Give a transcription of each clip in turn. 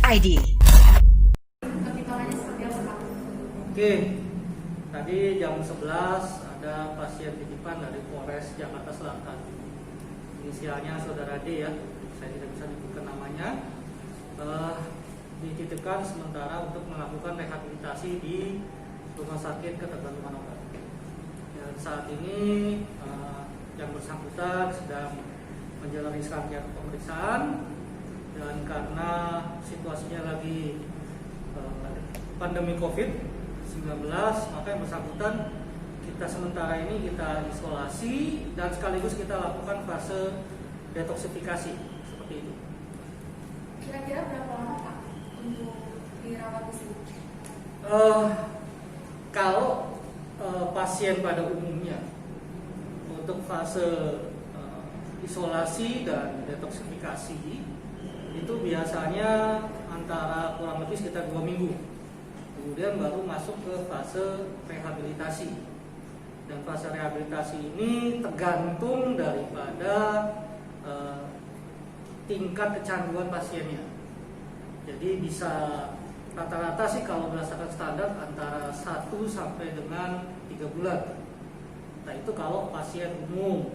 id. Pertimbangannya seperti apa, Pak? Oke, tadi jam 11 ada pasien titipan dari Polres Jakarta Selatan. Inisialnya Saudara D ya, saya tidak bisa menyebutkan namanya. Dititipkan sementara untuk melakukan rehabilitasi di Rumah Sakit Ketergantungan Obat. Dan saat ini yang bersangkutan sedang menjalani serangkaian pemeriksaan, dan karena situasinya lagi pandemi COVID-19, maka yang bersangkutan kita sementara ini kita isolasi dan sekaligus kita lakukan fase detoksifikasi seperti itu. Kira-kira berapa lama, Pak, untuk dirawat di sini? Kalau pasien pada umumnya untuk fase isolasi dan detoksifikasi itu biasanya antara kurang lebih sekitar 2 minggu. Kemudian baru masuk ke fase rehabilitasi. Dan fase rehabilitasi ini tergantung daripada tingkat kecanduan pasiennya. Jadi bisa rata-rata sih kalau berdasarkan standar antara 1 sampai dengan 3 bulan. Nah itu kalau pasien umum.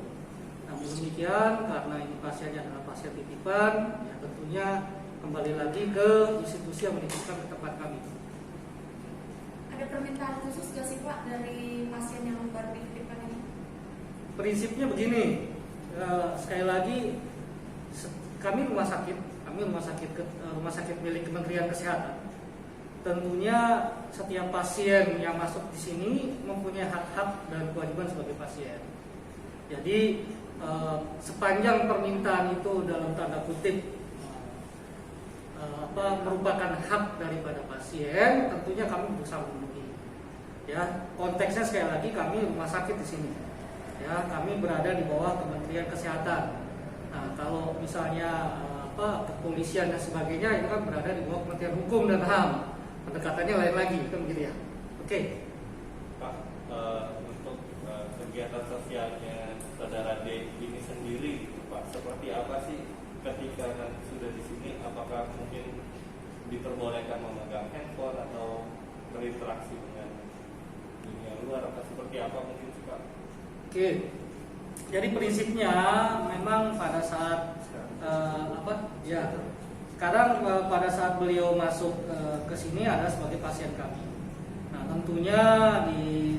Namun demikian karena ini pasiennya adalah pasien titipan, ya tentunya kembali lagi ke institusi yang menitipkan ke tempat kami. Ada permintaan khusus nggak sih, Pak, dari pasien yang baru dititipkan ini? Prinsipnya begini, sekali lagi kami rumah sakit milik Kementerian Kesehatan. Tentunya setiap pasien yang masuk di sini mempunyai hak-hak dan kewajiban sebagai pasien. Jadi sepanjang permintaan itu dalam tanda kutip merupakan hak daripada pasien, tentunya kami berusaha memenuhi. Ya, konteksnya sekali lagi kami rumah sakit di sini. Ya, kami berada di bawah Kementerian Kesehatan. Nah, kalau misalnya kepolisian dan sebagainya itu kan berada di bawah Kementerian Hukum dan HAM. Pendekatannya lain lagi, kan gitu ya. Oke. Pak, untuk kegiatan sosialnya Saudara D ini sendiri, Pak, seperti apa sih ketika sudah di sini? Apakah mungkin diperbolehkan memegang handphone atau berinteraksi dengan dunia luar, atau seperti apa mungkin sih, Pak? Oke. Jadi prinsipnya memang pada saat sekarang pada saat beliau masuk ke sini ada sebagai pasien kami. Nah, tentunya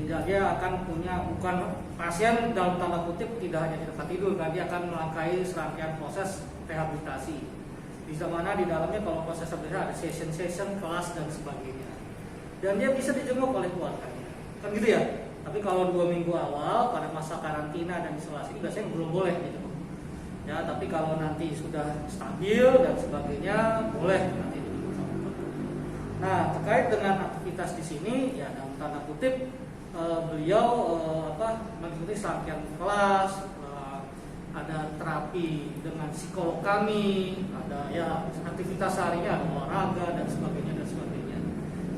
dia akan punya, bukan pasien dalam tanda kutip tidak hanya di tempat tidur, kan dia akan melangkahi serangkaian proses rehabilitasi. Di mana di dalamnya kalau proses rehabilitasi ada session, kelas dan sebagainya. Dan dia bisa dijenguk oleh keluarganya. Kan gitu ya. Tapi kalau 2 minggu awal pada masa karantina dan isolasi biasanya belum boleh gitu. Ya, tapi kalau nanti sudah stabil dan sebagainya boleh nanti. Nah, terkait dengan aktivitas di sini ya dalam tanda kutip beliau mengikuti serangkaian kelas, ada terapi dengan psikolog kami, ada ya aktivitas harinya, ada olahraga dan sebagainya.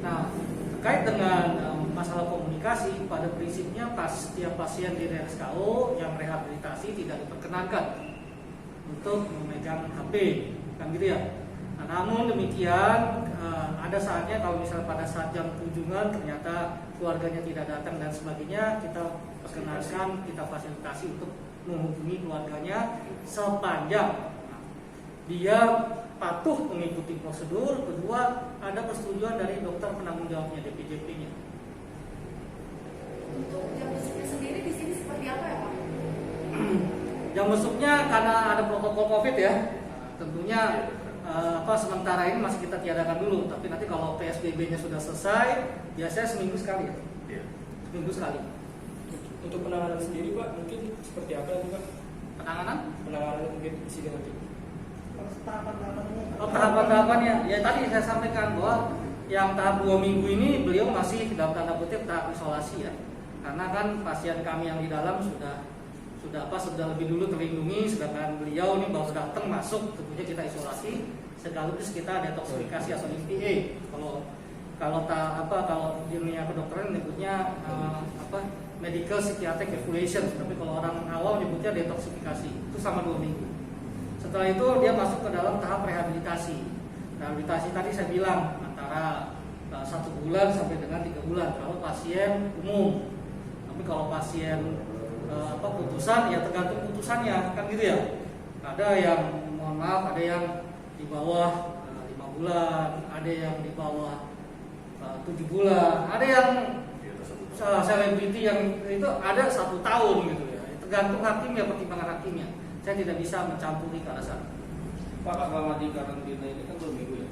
Nah, terkait dengan masalah komunikasi, pada prinsipnya setiap pasien di RSKO yang rehabilitasi tidak diperkenankan untuk memegang HP, kan gitu ya. Nah, namun demikian ada saatnya kalau misalnya pada saat jam kunjungan ternyata keluarganya tidak datang dan sebagainya, kita perkenalkan, kita fasilitasi untuk menghubungi keluarganya sepanjang dia patuh mengikuti prosedur. Kedua, ada persetujuan dari dokter penanggung jawabnya, DPJP-nya. Untuk jam besuknya sendiri di sini seperti apa ya, Pak? Jam besuknya karena ada protokol COVID ya, tentunya sementara ini masih kita tiadakan dulu. Tapi nanti kalau PSBB-nya sudah selesai, biasanya seminggu sekali ya. Seminggu sekali. Untuk penanganan sendiri, Pak, mungkin seperti apa nanti, Pak? Penanganan mungkin di sini nanti. Tahapan-tahapannya, ya tadi saya sampaikan bahwa yang tahap 2 minggu ini beliau masih dalam tanda kutip tahap isolasi ya. Karena kan pasien kami yang di dalam sudah lebih dulu terlindungi, sedangkan beliau ini baru datang masuk, tentunya kita isolasi sekaligus kita detoksifikasi atau MPA. Kalau di dunia kedokteran menyebutnya medical psychiatric evaluation, tapi kalau orang awam menyebutnya detoksifikasi. Itu sama 2 minggu. Setelah itu dia masuk ke dalam tahap rehabilitasi. Rehabilitasi tadi saya bilang antara 1 bulan sampai dengan 3 bulan kalau pasien umum. Tapi kalau pasien putusan ya tergantung putusannya kan gitu ya. Ada yang mohon maaf, ada yang di bawah 5 bulan, ada yang di bawah 7 bulan, ada yang selebriti yang itu ada 1 tahun gitu ya. Tergantung hakimnya, pertimbangan hakimnya. Saya tidak bisa mencampuri ke arah sana. Pak, selama di karantina ini kan 2 minggu ya.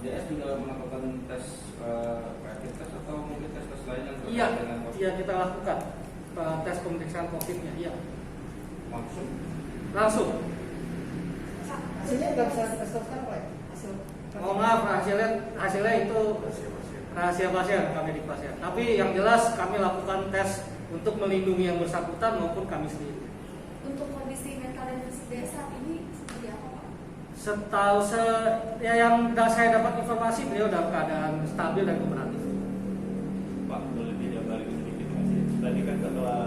JS juga melakukan tes rapid test atau mungkin tes lain yang terkait dengan COVID? Iya kita lakukan tes pemeriksaan COVID-nya. Iya. Langsung. Hasilnya nggak bisa dikasih sekarang Pak? Hasil. Mohon maaf hasilnya itu rahasia pasien, kami di pasien. Tapi yang jelas kami lakukan tes untuk melindungi yang bersangkutan maupun kami sendiri. Untuk kondisi mental dan fisik dia saat ini seperti apa Pak? Setahu yang saya dapat informasi beliau dalam keadaan stabil dan kooperatif. Pak, boleh tidak balik sedikit masih. Tadi kan setelah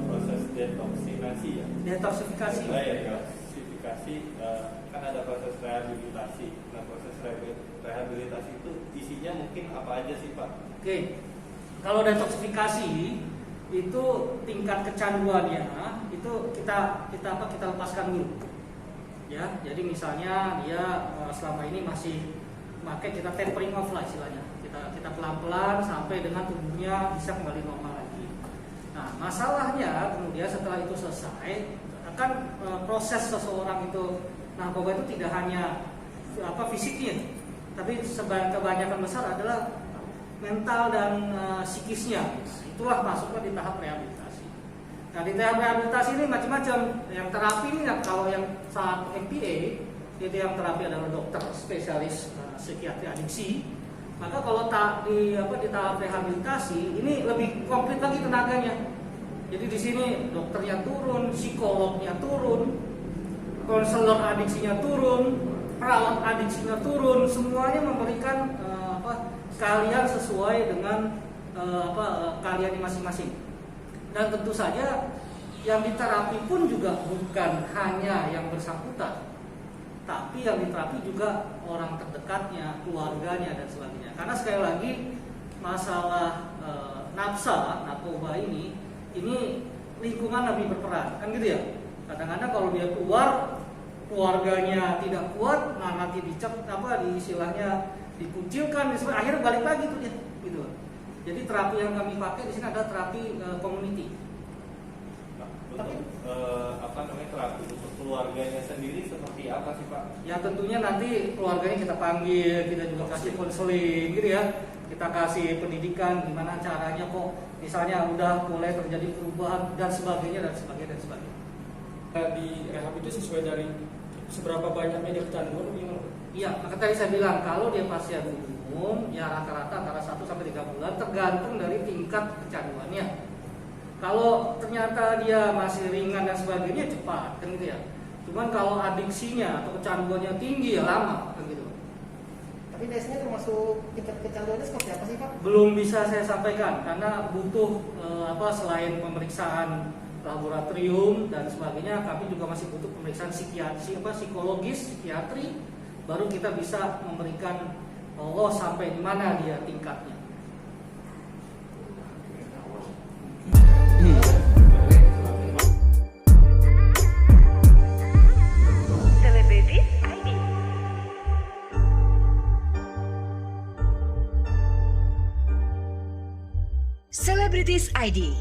proses detoksinasi ya. Detoksifikasi. Detoksifikasi kan ada proses rehabilitasi. Nah, proses rehabilitasi itu isinya mungkin apa aja sih Pak? Oke. Kalau detoksifikasi itu tingkat kecanduannya itu kita lepaskan dulu. Ya, jadi misalnya dia selama ini masih pakai, kita tapering off lah istilahnya. Kita pelan-pelan sampai dengan tubuhnya bisa kembali normal lagi. Nah, masalahnya kemudian setelah itu selesai, akan proses seseorang itu narkoba itu tidak hanya fisiknya, tapi kebanyakan besar adalah mental dan psikisnya. Itulah masuknya di tahap rehabilitasi. Nah, di tahap rehabilitasi ini macam-macam. Yang terapi ini kalau yang saat MPA itu yang terapi adalah dokter spesialis psikiatri adiksi. Maka kalau di tahap rehabilitasi ini lebih komplit lagi tenaganya. Jadi di sini dokternya turun, psikolognya turun, konselor adiksinya turun, perawat adiksinya turun, semuanya memberikan keahlian sesuai dengan keahlian masing-masing. Dan tentu saja yang diterapi pun juga bukan hanya yang bersangkutan, tapi yang diterapi juga orang terdekatnya, keluarganya dan sebagainya. Karena sekali lagi masalah narkoba ini lingkungan lebih berperan, kan gitu ya. Kadang-kadang kalau dia keluar, keluarganya tidak kuat, nanti istilahnya dikucilkan, akhirnya balik lagi tuh dia, gitu. Jadi terapi yang kami pakai di sini ada terapi community. Nah, untuk terapi untuk keluarganya sendiri seperti apa sih Pak? Ya tentunya nanti keluarganya kita panggil, kita juga kasih konseling, gitu ya. Kita kasih pendidikan gimana caranya kok, misalnya udah mulai terjadi perubahan dan sebagainya. Di rehab itu sesuai dari seberapa banyaknya dia kecanduan gimana? Iya, maka tadi saya bilang kalau dia pasien umum ya rata-rata antara 1 sampai 3 bulan tergantung dari tingkat kecanduannya. Kalau ternyata dia masih ringan dan sebagainya cepat kan gitu ya. Cuman kalau adiksinya atau kecanduannya tinggi ya lama kan gitu. Tapi biasanya termasuk tingkat kecanduannya seperti apa sih Pak? Belum bisa saya sampaikan karena butuh selain pemeriksaan laboratorium dan sebagainya, kami juga masih butuh pemeriksaan psikologis, psikiatri, baru kita bisa memberikan sampai di mana dia tingkatnya. Celebrities ID